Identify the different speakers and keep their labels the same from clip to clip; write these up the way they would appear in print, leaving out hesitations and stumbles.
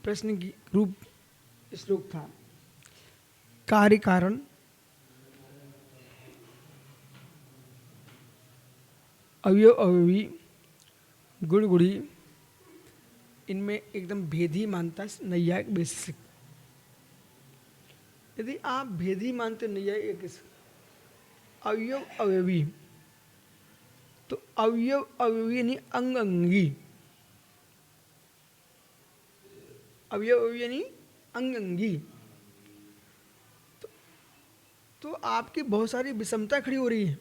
Speaker 1: प्रश्न की रूप श्लोक था। कार्य कारण अवयव अवयवी गुण गुणी इनमें एकदम भेद ही मानता है नैयायिक वैशेषिक। यदि आप भेद ही मानते नैयायिक अवयव अवयवी, तो अवयव अवयवी यानी अंग अंगी, अवयव अवयवी यानी अंग अंगी। तो आपकी बहुत सारी विषमता खड़ी हो रही है।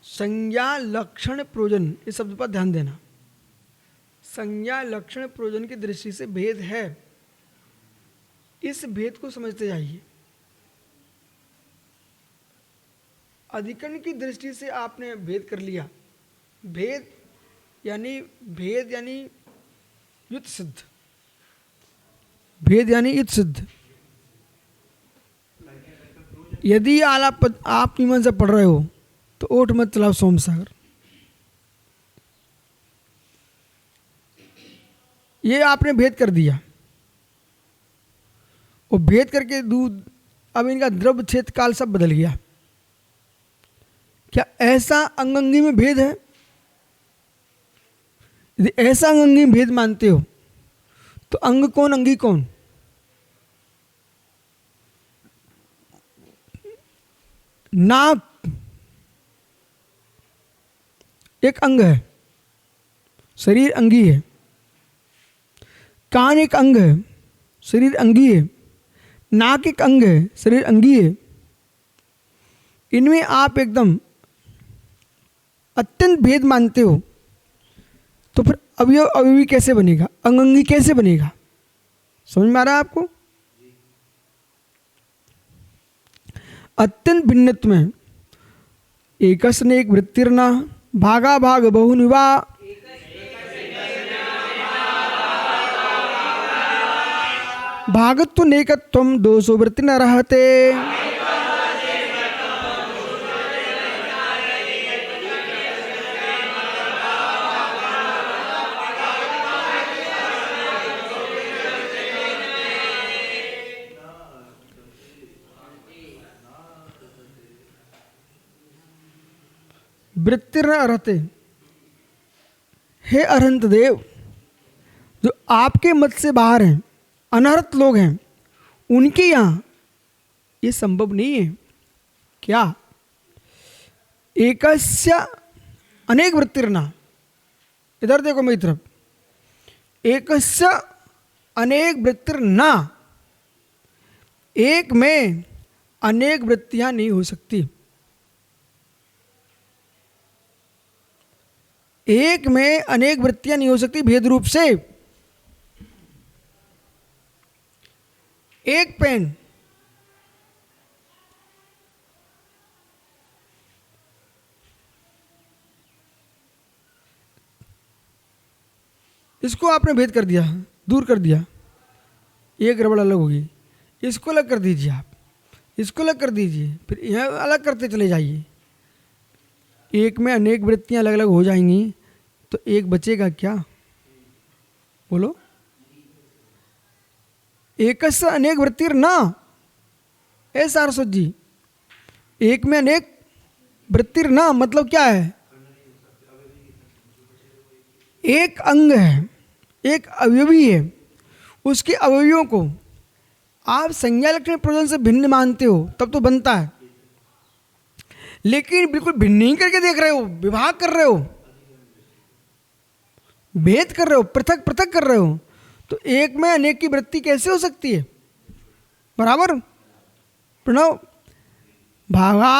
Speaker 1: संज्ञा लक्षण प्रयोजन इस शब्द पर ध्यान देना। संज्ञा लक्षण प्रयोजन की दृष्टि से भेद है, इस भेद को समझते जाइए। अधिकरण की दृष्टि से आपने भेद कर लिया। भेद यानी युत सिद्ध, भेद यानी युत सिद्ध। यदि आप मीमांसा पढ़ रहे हो तो ओठ मत चलाओ सोमसागर। ये आपने भेद कर दिया, और भेद करके दूध, अब इनका द्रव्य क्षेत्र काल सब बदल गया। क्या ऐसा अंगंगी में भेद है? यदि ऐसा अंगंगी में भेद मानते हो तो अंग कौन अंगी कौन? नाक एक अंग है, शरीर अंगी है। कान एक अंग है, शरीर अंगी है। नाक एक अंग है, शरीर अंगी है। इनमें आप एकदम अत्यंत भेद मानते हो, तो फिर अवयव अवयवी कैसे बनेगा, अंगंगी कैसे बनेगा? समझ में आ रहा है आपको? अत्यंत भिन्नत्व में एकस्नेक वृत्तिर्ना भागा भाग बहुनिवा, भागत्व नेकत्वम दोषो वृत्ति न रहते। वृत्तिर न रहते। हे अरहंत देव, जो आपके मत से बाहर हैं, अनर्थ लोग हैं, उनके यहाँ ये संभव नहीं है। क्या? एकस्य अनेक वृत्तिर्ना, इधर देखो मेरी तरफ, एकस्य अनेक वृत्तिर्ना, एक में अनेक वृत्तियां नहीं हो सकती। एक में अनेक वृत्तियां नहीं हो सकती भेद रूप से। एक पेन इसको आपने भेद कर दिया, दूर कर दिया, एक रबड़ अलग होगी, इसको अलग कर दीजिए, आप इसको अलग कर दीजिए, फिर यह अलग करते चले जाइए। एक में अनेक वृत्तियां अलग अलग हो जाएंगी तो एक बचेगा क्या? बोलो। एकस्य अनेक वृत्तिर्ना, ए सारस्वत जी, एक में अनेक वृत्तिर्ना मतलब क्या है? एक अंग है, एक अवयवी है, उसके अवयवियों को आप संज्ञा लक्षण प्रयोजन से भिन्न मानते हो, तब तो बनता है। लेकिन बिल्कुल भिन्न नहीं करके देख रहे हो, विभाग कर रहे हो, भेद कर रहे हो, पृथक पृथक कर रहे हो, तो एक में अनेक की वृत्ति कैसे हो सकती है? बराबर। प्रणव, भागा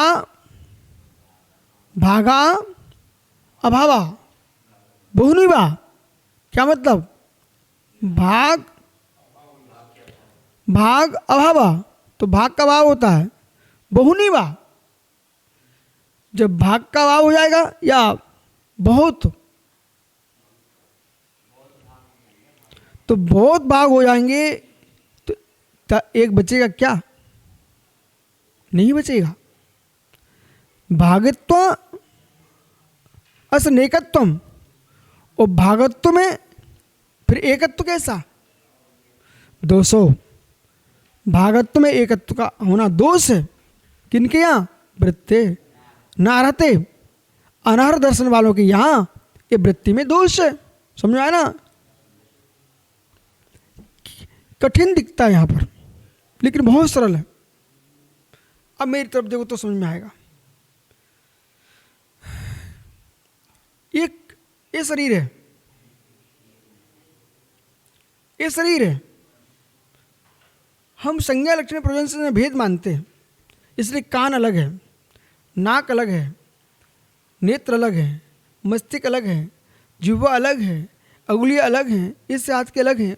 Speaker 1: भागा अभावा बहुनिवा, क्या मतलब? भाग भाग अभावा, तो भाग का भाव होता है बहुनिवा। जब भाग का भाव हो जाएगा या बहुत, तो बहुत भाग हो जाएंगे तो एक बचेगा क्या? नहीं बचेगा। भागत्व असनेकत्वम, और भागत्व में फिर एकत्व कैसा? दोषो, भागत्व में एकत्व का होना दोष है। किनके यहाँ? वृत्ते नारहते, अनाहर दर्शन वालों के यहाँ ये वृत्ति में दोष है। समझ में आया ना? कठिन दिखता है यहाँ पर, लेकिन बहुत सरल है। अब मेरी तरफ देखो तो समझ में आएगा। ये शरीर है, ये शरीर है। हम संज्ञा लक्षण प्रयोजन से भेद मानते हैं, इसलिए कान अलग है, नाक अलग है, नेत्र अलग है, मस्तिष्क अलग है, जिह्वा अलग है, अंगुलियां अलग हैं, इस हाथ के अलग हैं,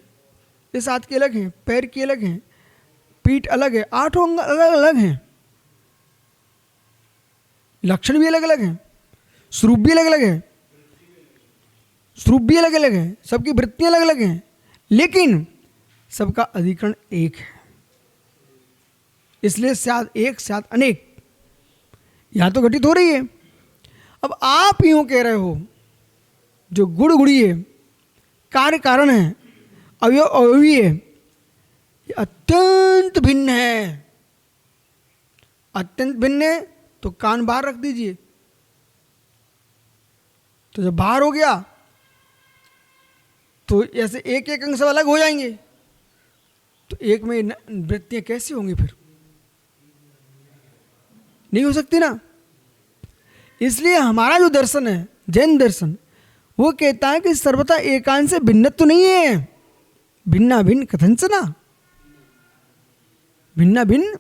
Speaker 1: इस हाथ के अलग हैं, पैर की अलग हैं, पीठ अलग है, 8 अंग अलग अलग हैं, लक्षण भी अलग अलग हैं, स्वरूप भी अलग अलग है, स्वरूप भी अलग अलग है, सबकी वृत्तियां अलग अलग हैं, लेकिन सबका अधिकरण एक है। इसलिए साथ एक साथ अनेक, यहां तो घटित हो रही है। अब आप यूं कह रहे हो जो गुण गुड़ी है, कार्य कारण है, अवयव अवयवी है, ये अत्यंत भिन्न है। अत्यंत भिन्न है तो कान बाहर रख दीजिए। तो जब बाहर हो गया तो ऐसे एक एक अंग सब अलग हो जाएंगे, तो एक में वृत्तियां कैसी होंगी? फिर नहीं हो सकती ना। इसलिए हमारा जो दर्शन है, जैन दर्शन, वो कहता है कि सर्वथा एकांश से भिन्नत्व तो नहीं है। भिन्ना भिन्न कथंचना, भिन्ना भिन्न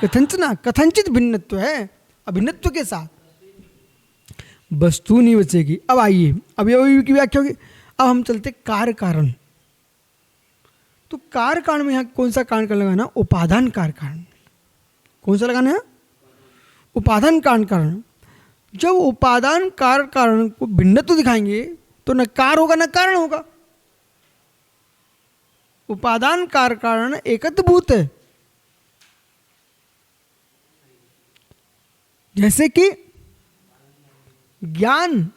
Speaker 1: कथंचना, कथंचित भिन्नत्व है अभिन्नत्व के साथ। वस्तु नहीं बचेगी। अब आइए, अब ये की व्याख्या होगी। अब हम चलते कार्य कारण। तो कार्य कारण में यहाँ कौन सा कारण लगाना? उपादान कार्य कारण। कौन सा लगाना है? उपादान कारण कारण। जब उपादान कार्य कारण को भिन्नत्व दिखाएंगे तो न कार होगा न कारण होगा। उपादान कार्य कारण एकत्वभूत है। जैसे कि ज्ञान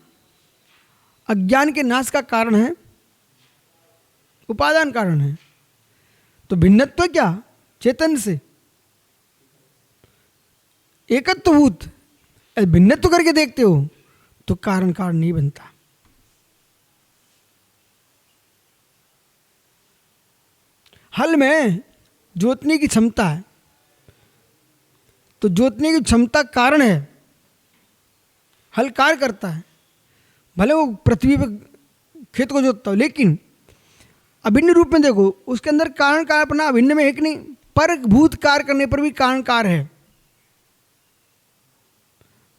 Speaker 1: अज्ञान के नाश का कारण है, उपादान कारण है, तो भिन्नत्व क्या? चेतन से एकत्वभूत। भिन्नत्व करके देखते हो तो कारण कारण नहीं बनता। हल में जोतने की क्षमता है, तो जोतने की क्षमता कारण है, हल कार्य करता है। भले वो पृथ्वी पे खेत को जोतता हो, लेकिन अभिन्न रूप में देखो, उसके अंदर कारण कार्य अपना अभिन्न में एक नहीं, पर भूत कार्य करने पर भी कारण कार्य है।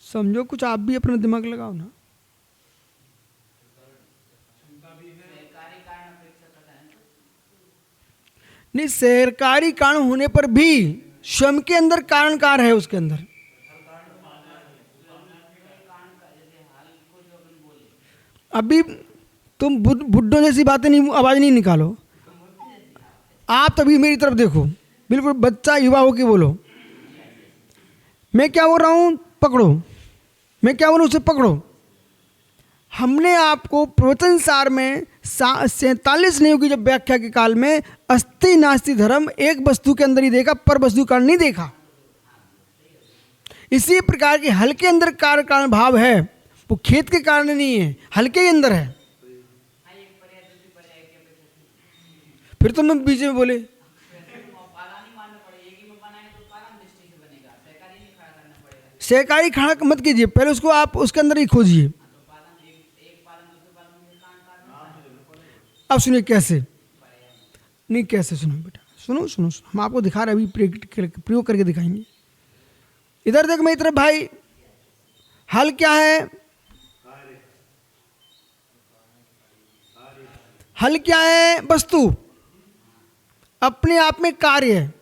Speaker 1: समझो, कुछ आप भी अपना दिमाग लगाओ ना। नहीं, सहकारी कारण होने पर भी स्वयं के अंदर कारण कार्य है। उसके अंदर अभी तुम बुड्ढों जैसी बातें नहीं, आवाज नहीं निकालो। आप तभी मेरी तरफ देखो, बिल्कुल बच्चा युवा हो के बोलो। मैं क्या बोल रहा हूं पकड़ो, मैं क्या बोलूं उसे पकड़ो। हमने आपको प्रवचन सार में 47 नियमों की जब व्याख्या के काल में अस्ति नास्ति धर्म एक वस्तु के अंदर ही देखा, पर वस्तु कारण नहीं देखा। इसी प्रकार के हल के अंदर कार्य कारण भाव है, वो खेत के कारण नहीं है, हल के अंदर है। फिर तो मैं बीच में बोले, सहकारी खड़ा मत कीजिए, पहले उसको आप उसके अंदर ही खोजिए। अब सुनिए कैसे, नहीं कैसे, सुनो बेटा, सुनो सुनो सुनो, हम आपको दिखा रहे हैं, अभी प्रयोग करके दिखाएंगे। इधर देख मेरी तरफ भाई, हल क्या है? हल क्या है? वस्तु, अपने आप में कार्य है,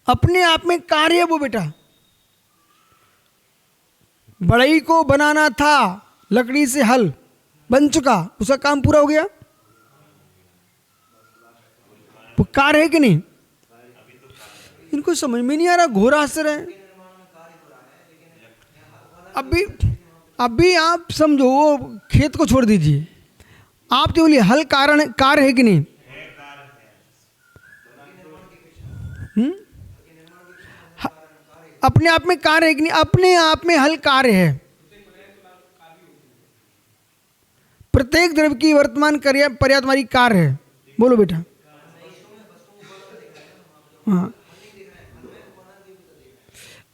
Speaker 1: अपने आप में कार्य है वो बेटा। बढ़ई को बनाना था लकड़ी से, हल बन चुका, उसका काम पूरा हो गया, वो कार्य है कि नहीं? इनको समझ में नहीं आ रहा, घोर आश्चर्य है। अभी अभी आप समझो वो खेत को छोड़ दीजिए, आप जो बोलिए हल कारण कार्य है कि नहीं? हम्म? ह- अपने आप में कार्य है कि नहीं? अपने आप में हल कार्य है। प्रत्येक द्रव्य की वर्तमान कार्य पर्यायवाची कार्य है। बोलो बेटा। हाँ,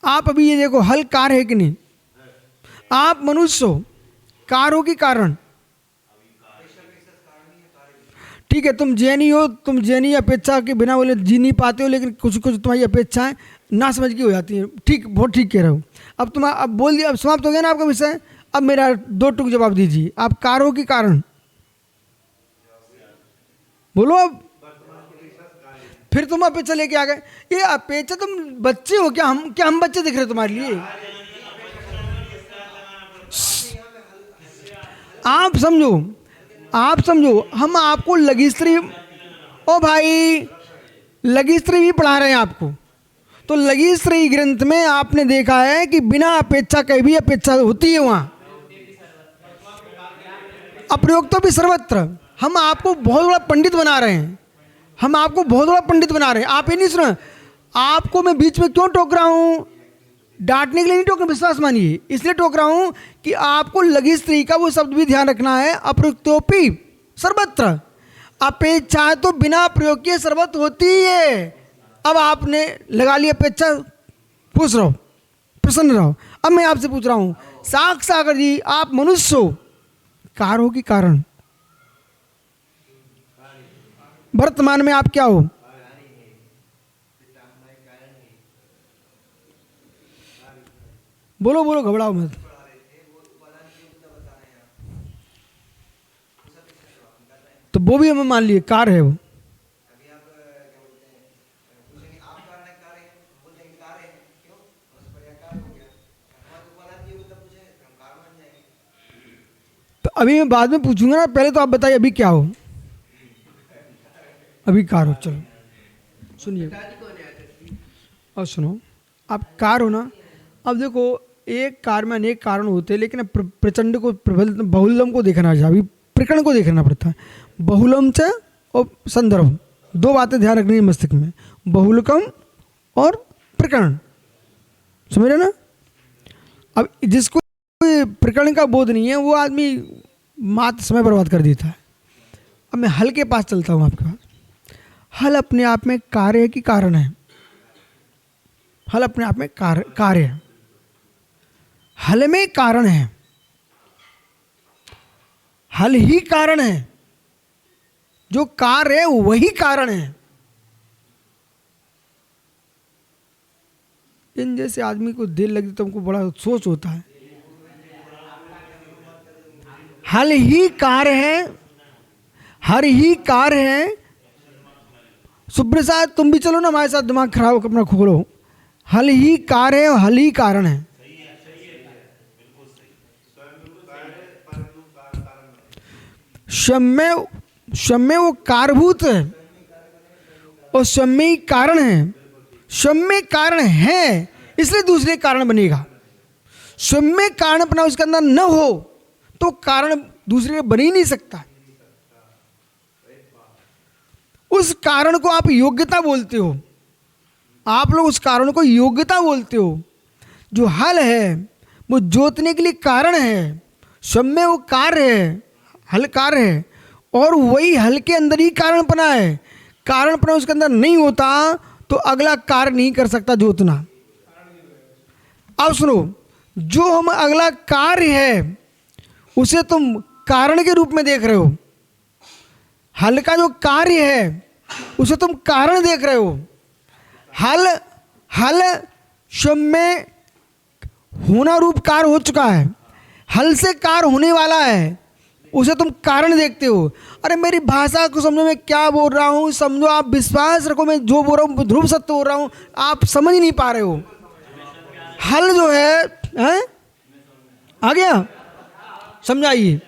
Speaker 1: आप अभी ये देखो हल कार्य है कि नहीं? आप मनुष्य हो, कार हो कि कारण? ठीक है, तुम जैनी हो, तुम जैनी अपेक्षा के बिना बोले जी नहीं पाते हो, लेकिन कुछ कुछ तुम्हारी अपेक्षाएं ना समझ की हो जाती हैं। ठीक, बहुत ठीक कह रहे हो। अब तुम अब बोल दिया, अब समाप्त हो गया ना आपका विषय। अब मेरा दो टूक जवाब दीजिए, आप कार हो कि कारण? बोलो अब। फिर तुम अपेक्षा लेके आ गए। ये अपेक्षा, तुम बच्चे हो क्या? हम बच्चे दिख रहे तुम्हारे लिए? आप समझो, आप समझो, हम आपको लघिस्त्री, ओ भाई, लघिस्त्री भी पढ़ा रहे हैं आपको। तो लघिस्त्री ग्रंथ में आपने देखा है कि बिना अपेक्षा के भी अपेक्षा होती है वहां। अप्रयोग तो भी सर्वत्र। हम आपको बहुत बड़ा पंडित बना रहे हैं, हम आपको बहुत बड़ा पंडित बना रहे हैं। आप ये नहीं सुना, आपको मैं बीच में क्यों टोक रहा हूं? डांटने के लिए नहीं टोक रहा, विश्वास मानिए, इसलिए टोक रहा हूं कि आपको लघु स्त्री का वो शब्द भी ध्यान रखना है। अप्रयुक्तोपि सर्वत्र, अपेक्षा तो बिना प्रयोग किए सर्वत्र होती ही है। अब आपने लगा ली अपेक्षा, खुश रहो, प्रसन्न रहो। अब मैं आपसे पूछ रहा हूं, साक्ष सागर जी, आप मनुष्य हो, कार हो कि कारण? वर्तमान में आप क्या हो? बोलो बोलो, घबराओ मत। तो वो भी हमें मान लिए कार है वो। तो अभी मैं बाद में पूछूंगा ना, पहले तो आप बताइए अभी क्या हो? अभी कार हो, चलो सुनिए। और सुनो, आप कार हो ना। अब देखो, एक कार में अनेक कारण होते हैं, लेकिन अब प्रचंड को प्रबल बहुलम को देखना चाहिए, अभी प्रकरण को देखना पड़ता है। बहुलम से और संदर्भ, दो बातें ध्यान रखनी है मस्तिष्क में, बहुलकम और प्रकरण, समझ रहे ना? अब जिसको प्रकरण का बोध नहीं है वो आदमी मात्र समय बर्बाद कर देता है। अब मैं हल के पास चलता हूँ आपके पास। हल अपने आप में कार्य है कि कारण है? हल अपने आप में कार्य है। हल में कारण है, हल ही कारण है, जो कार्य है वही कारण है। इन जैसे आदमी को देर लगती तो हमको बड़ा सोच होता है। हल ही कार्य है, हर ही कार्य है। सुप्रसाद, तुम भी चलो ना हमारे साथ, दिमाग खराब अपना खोलो। हल ही कार्य है, हल ही कारण है। सम्य, सम्य वो कारभूत है और सम्य ही कारण है। सम्य कारण है, इसलिए दूसरे कारण बनेगा। सम्य कारण अपना उसके अंदर न हो तो कारण दूसरे बन ही नहीं सकता। उस कारण को आप योग्यता बोलते हो, आप लोग उस कारण को योग्यता बोलते हो। जो हल है वो जोतने के लिए कारण है, सम्य वो कार्य है, हल कार्य है, और वही हल के अंदर ही कारणपना है। कारणपना उसके अंदर नहीं होता तो अगला कार्य नहीं कर सकता जोतना। अब सुनो, जो हम अगला कार्य है उसे तुम कारण के रूप में देख रहे हो, हल का जो कार्य है उसे तुम कारण देख रहे हो। हल, हल सम्य होना रूप कार्य हो चुका है, हल से कार्य होने वाला है, उसे तुम कारण देखते हो। अरे मेरी भाषा को समझो, मैं क्या बोल रहा हूँ समझो, आप विश्वास रखो, मैं जो बोल रहा हूँ ध्रुव सत्य बोल रहा हूँ, आप समझ नहीं पा रहे हो। हल जो है? आ गया? समझाइए।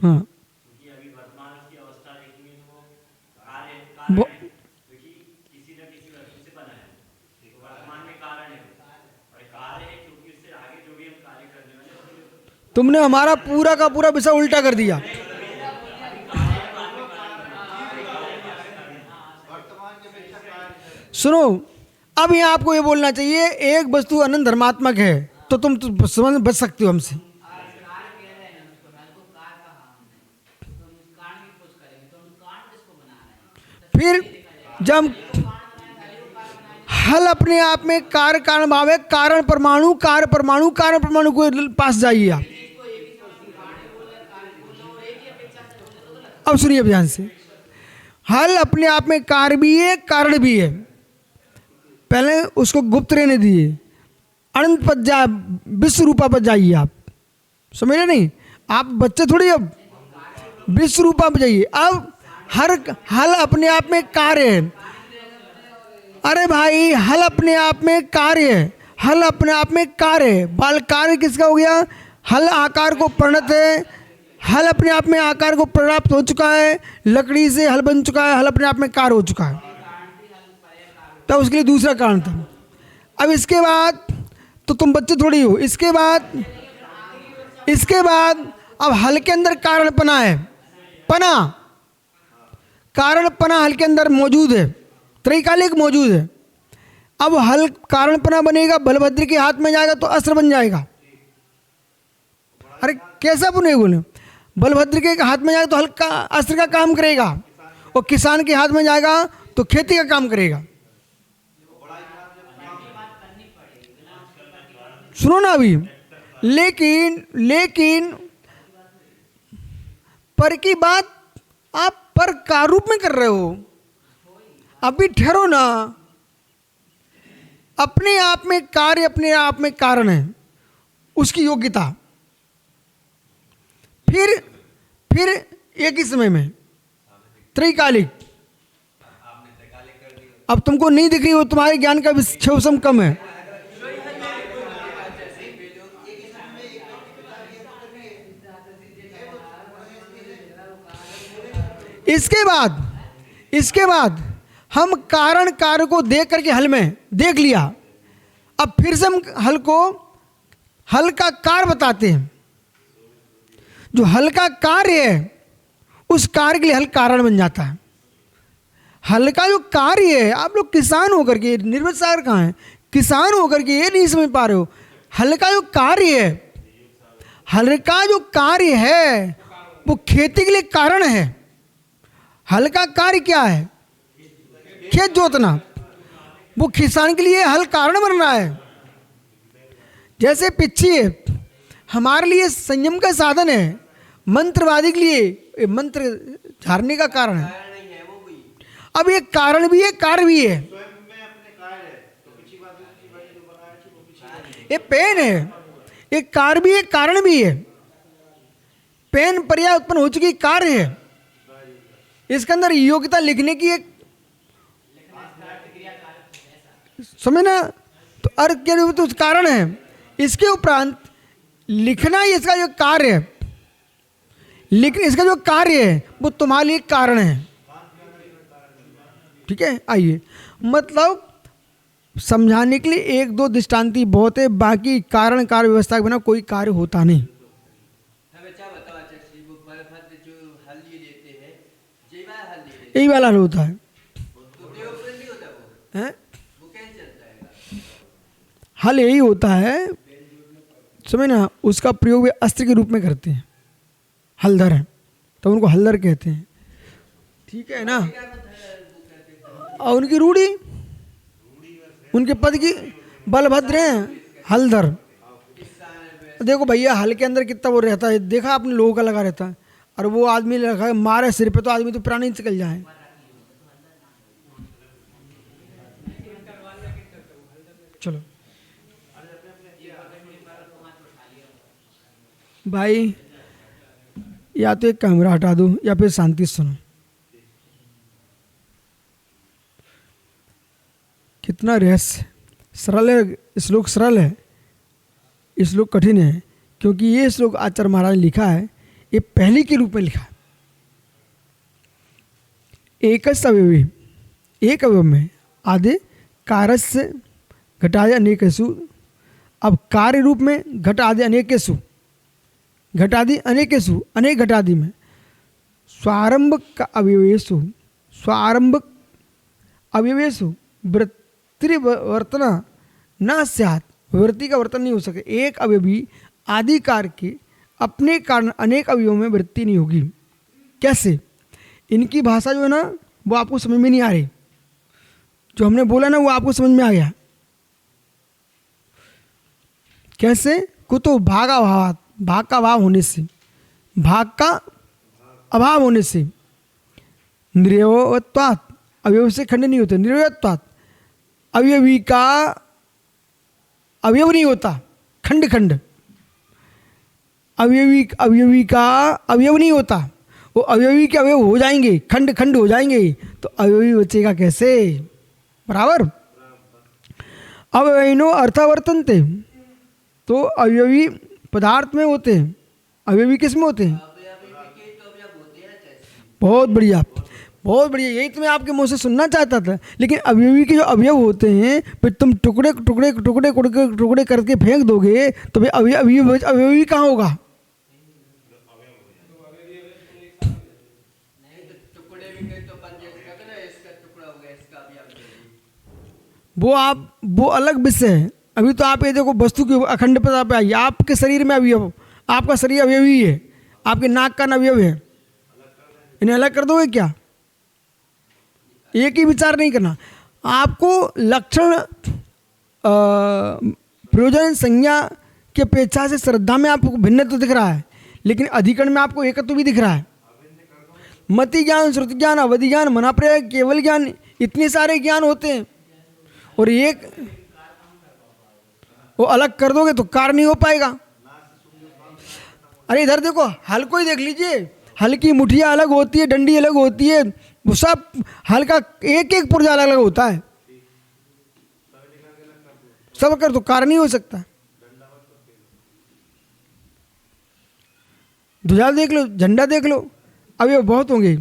Speaker 1: हाँ, वो- तुमने हमारा पूरा का पूरा विषय उल्टा कर दिया। सुनो, अब यहाँ आपको ये बोलना चाहिए एक वस्तु अनंत धर्मात्मक है तो तुम तो समझ बच सकते हो हमसे। फिर जब हल अपने आप में कार्य कारण भाव है, कारण परमाणु कार्य परमाणु कारण परमाणु को पास जाइए आप। अब सुनिए ध्यान से, हल अपने आप में कार्य भी है कारण भी है। पहले उसको गुप्त रहने दिए, अनंत पद जा विश्व रूपा पद जाइए आप। समझ रहे नहीं आप बच्चे थोड़ी, अब विश्व रूपा पर जाइए। अब हल अपने आप में कार्य है। अरे भाई हल अपने आप में कार्य है, हल अपने आप में कार्य है। बाल कार्य किसका हो गया? हल आकार को परिणत है, हल अपने आप में आकार को प्राप्त हो चुका है, लकड़ी से हल बन चुका है, हल अपने आप में कार्य हो चुका है। तब उसके लिए दूसरा कारण था। अब इसके बाद तो तुम बच्चे थोड़ी हो। इसके बाद अब हल के अंदर कारण पना है, पना कारण पना हल के अंदर मौजूद है, त्रैकालिक मौजूद है। अब हल कारण पना बनेगा, बलभद्र के हाथ में जाएगा तो अस्त्र बन जाएगा। अरे कैसा बने बोले, बलभद्र के हाथ में जाएगा तो हल का अस्त्र का काम करेगा, और किसान के हाथ में जाएगा तो खेती का काम करेगा। सुनो ना अभी, लेकिन पर की बात आप पर का रूप में कर रहे हो। अभी ठहरो ना, अपने आप में कार्य अपने आप में कारण है, उसकी योग्यता। फिर एक ही समय में त्रैकालिक। अब तुमको नहीं दिख रही, वो तुम्हारे ज्ञान का विक्षेपण कम है। इसके बाद हम कारण कार्य को देख करके हल में देख लिया। अब फिर से हम हल का कार्य बताते हैं। जो हल का कार्य है उस कार्य के लिए हल कारण बन जाता है। हल का जो कार्य है, आप लोग किसान होकर के, निर्मित सागर कहाँ है, किसान होकर के ये नहीं समझ पा रहे हो। हल का जो कार्य है, हल का जो कार्य है वो खेती के लिए कारण है। हल का कार्य क्या है? खेत जोतना। वो किसान के लिए हल कारण बन रहा है। जैसे पिच्छी है, हमारे लिए संयम का साधन है, मंत्रवादी के लिए मंत्र झाड़ने का कारण है। अब ये कारण भी है कार्य भी है। ये पेन है, ये कार्य भी है कारण भी है। पेन पर्याय उत्पन्न हो चुकी कार्य है, इसके अंदर योग्यता लिखने की एक समझ ना, तो अर्थ के रूप में तो कारण है। इसके उपरांत लिखना ही इसका जो कार्य है, इसका जो कार्य है वो तुम्हारे लिए कारण है। ठीक है, आइए, मतलब समझाने के लिए एक दो दृष्टांति बहुत है, बाकी कारण कार्य व्यवस्था के बिना कोई कार्य होता नहीं। यही वाला हल होता है, हल यही होता है, समझ ना। उसका प्रयोग वे अस्त्र के रूप में करते हैं, हलधर है तो उनको हलधर कहते हैं। ठीक है ना। और उनकी रूढ़ी, उनके पद की बलभद्र हैं, हलधर। देखो भैया, हल के अंदर कितना वो रहता है, देखा आपने, लोगों का लगा रहता है। और वो आदमी लगा है, मारे सिर पे तो आदमी तो प्राणी निकल जाए। चलो भाई, या तो एक कैमरा हटा दो या फिर शांति से सुनो। कितना रहस्य सरल है, श्लोक सरल है, श्लोक कठिन है, क्योंकि ये श्लोक आचार्य महाराज ने लिखा है, ये पहली के रूप में लिखा है। एक अवयवी, एक अवयव में आधे कारस्य घटादि अनेकेषु। अब कार्य रूप में घट आदि अनेकेषु, घटादि अनेकेषु, अनेक घटादि में, स्वारंभ का अवयवेषु, स्वारंभ अवयवेषु वृत्तिवर्तना न स्यात्, वृत्ति का वर्तन नहीं हो सके। एक अवयवी आदि कार के अपने कारण अनेक अवयवों में वृत्ति नहीं होगी। कैसे? इनकी भाषा जो है ना वो आपको समझ में नहीं आ रही, जो हमने बोला ना वो आपको समझ में आ गया। कैसे? कुतो भागाभावात्, भाग का अभाव होने से, भाग का अभाव होने से, निरवयत्वात्, अवयव से खंड नहीं होते, निरवयत्वात्, अवयवी का अवयव नहीं होता, खंड खंड, अवयवी का अवयव नहीं होता, वो अवयवी के अवयव हो जाएंगे, खंड खंड हो जाएंगे, तो अवयवी बचेगा कैसे? बराबर। अवयविनो अर्थावर्तन्ते, तो अवयवी पदार्थ में होते हैं, अवयवी किस में होते हैं? बहुत बढ़िया, बहुत बढ़िया, यही तो मैं आपके मुंह से सुनना चाहता था। लेकिन अवयवी के जो अवयव होते हैं फिर तुम टुकड़े टुकड़े टुकड़े टुकड़े टुकड़े करके फेंक दोगे तो भाई अवयवी कहाँ होगा? वो अलग विषय है। अभी तो आप ये देखो वस्तु की अखंड पता पे आई, आपके शरीर में अवयव, आपका शरीर अवयवी है, आपके नाक का अवयव है, इन्हें अलग कर दोगे क्या? एक ही विचार नहीं करना आपको। लक्षण प्रयोजन संज्ञा की अपेक्षा से श्रद्धा में आपको भिन्न तो दिख रहा है, लेकिन अधिकरण में आपको एकत्व भी दिख रहा है। मति ज्ञान, श्रुति ज्ञान, अवधि ज्ञान, मनाप्रय, केवल ज्ञान, इतने सारे ज्ञान होते हैं और एक वो अलग कर दोगे तो कार्य नहीं हो पाएगा। अरे इधर देखो, हल को ही देख लीजिए, हल की मुठिया अलग होती है, डंडी अलग होती है, वो सब हल का एक एक पुर्जा अलग अलग होता है, सब कर तो कार्य नहीं हो सकता। ध्वजा देख लो, झंडा देख लो, अब ये बहुत होंगे,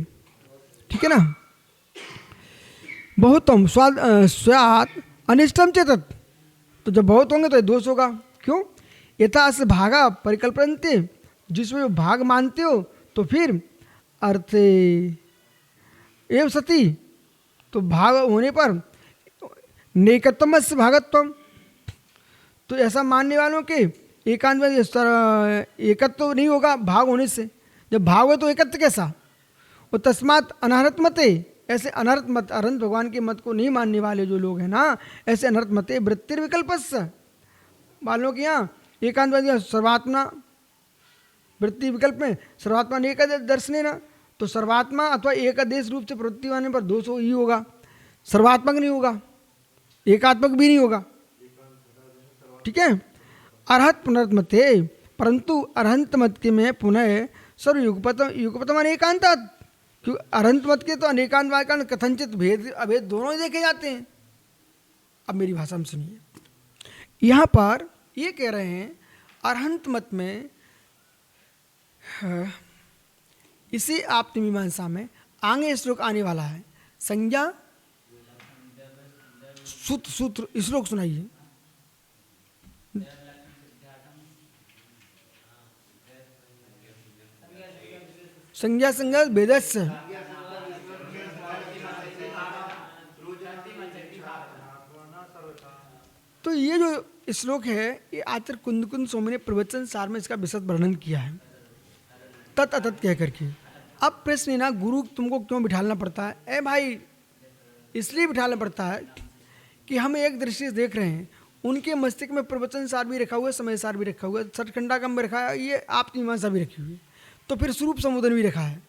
Speaker 1: ठीक है ना। बहुतम स्वाद अनिष्टम चेतत, तो जब बहुत होंगे तो दोष होगा। क्यों? यथा से भागा परिकल्पनते, जिसमें भाग मानते हो तो फिर अर्थ एवं सती, तो भाग होने पर नेकत्वम से भागत्वम, तो ऐसा मानने वालों के एकांत में एकत्व नहीं होगा भाग होने से। जब भाग हो तो एकत्व कैसा? और तस्मात् अनहरत मते, ऐसे अनर्थ मत, अनंत भगवान के मत को नहीं मानने वाले जो लोग हैं ना, ऐसे अनर्थ मते वृत्तिर विकल्पस्य, मानो कि यहाँ एकांत सर्वात्मा वृत्ति विकल्प में सर्वात्मा ने एक दर्शने ना, तो सर्वात्मा अथवा एक आदेश रूप से प्रवृत्ति होने पर दोष ही होगा, सर्वात्मक नहीं होगा, एकात्मक भी नहीं होगा, ठीक है। अरहत पुनर्त मत है, परंतु अरहंत मत के में पुनः सर्व युगपतम अनेकांतात, क्योंकि अरहंत मत के तो अनेकांत वाक्यान कथनचित भेद अभेद दोनों ही देखे जाते हैं। अब मेरी भाषा में सुनिए, यहाँ पर ये कह रहे हैं अरहंत मत में इसी आप्तमीमांसा में आगे श्लोक आने वाला है, संज्ञा सूत्र श्लोक सुनाइए। संज्ञा संज्ञा भेदस्य, तो ये जो श्लोक है ये आचार्य कुंद स्वामी ने प्रवचन सार में इसका विशद वर्णन किया है तत् अतत् कह करके। अब प्रश्न है ना, गुरु तुमको क्यों बिठालना पड़ता है? ए भाई, इसलिए बिठाना पड़ता है कि हम एक दृष्टि से देख रहे हैं, उनके मस्तिष्क में प्रवचन सार भी रखा हुआ है, समय सार भी रखा हुआ है, सठखंडागम भी रखा है, ये आप मीमांसा भी रखी हुई है, तो फिर स्वरूप संबोधन भी रखा है,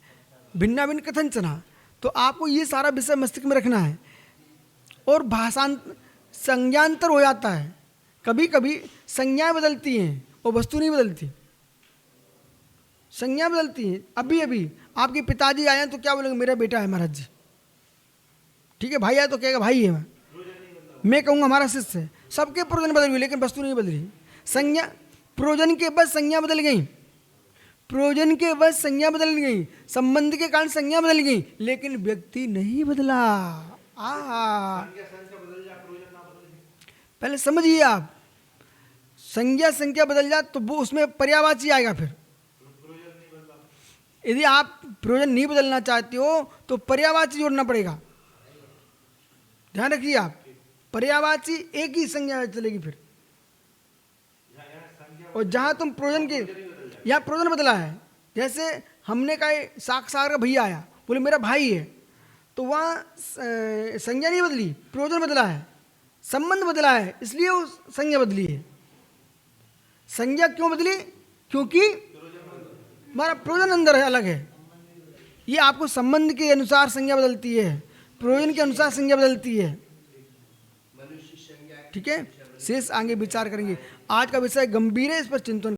Speaker 1: भिन्ना भिन्न कथन चना, तो आपको ये सारा विषय मस्तिष्क में रखना है। और संज्ञांतर हो जाता है, कभी कभी संज्ञाएं बदलती हैं और वस्तु नहीं बदलती, संज्ञा बदलती है। अभी अभी आपके पिताजी आए हैं तो क्या बोलेंगे? मेरा बेटा है महाराज जी, ठीक है। भाई आए तो कहेगा भाई है, मैं कहूँगा हमारा शिष्य है। सबके प्रयोजन बदल गए लेकिन वस्तु नहीं बदली। संज्ञा प्रयोजन के बस संज्ञा बदल गई, प्रयोजन के बस संज्ञा बदल गई, संबंध के कारण संज्ञा बदल गई, लेकिन व्यक्ति नहीं बदला। पहले समझिए आप, संज्ञा संख्या बदल जाए तो वो उसमें पर्यायवाची आएगा, फिर यदि आप प्रयोजन नहीं बदलना चाहते हो तो पर्यायवाची जोड़ना पड़ेगा। ध्यान रखिए आप, पर्यायवाची एक ही संज्ञा चलेगी फिर। और जहां तुम प्रयोजन के, यहाँ प्रयोजन बदला है, जैसे हमने कहा साक्षात का भैया आया, बोले मेरा भाई है, तो वहाँ संज्ञा नहीं बदली, प्रयोजन बदला है, संबंध बदला है, इसलिए वो संज्ञा बदली है। संज्ञा क्यों बदली? क्योंकि हमारा प्रयोजन अंदर है, अलग है। ये आपको संबंध के अनुसार संज्ञा बदलती है, प्रयोजन के अनुसार संज्ञा बदलती है। ठीक है, शेष आगे विचार करेंगे। आज का विषय गंभीर है, इस पर चिंतन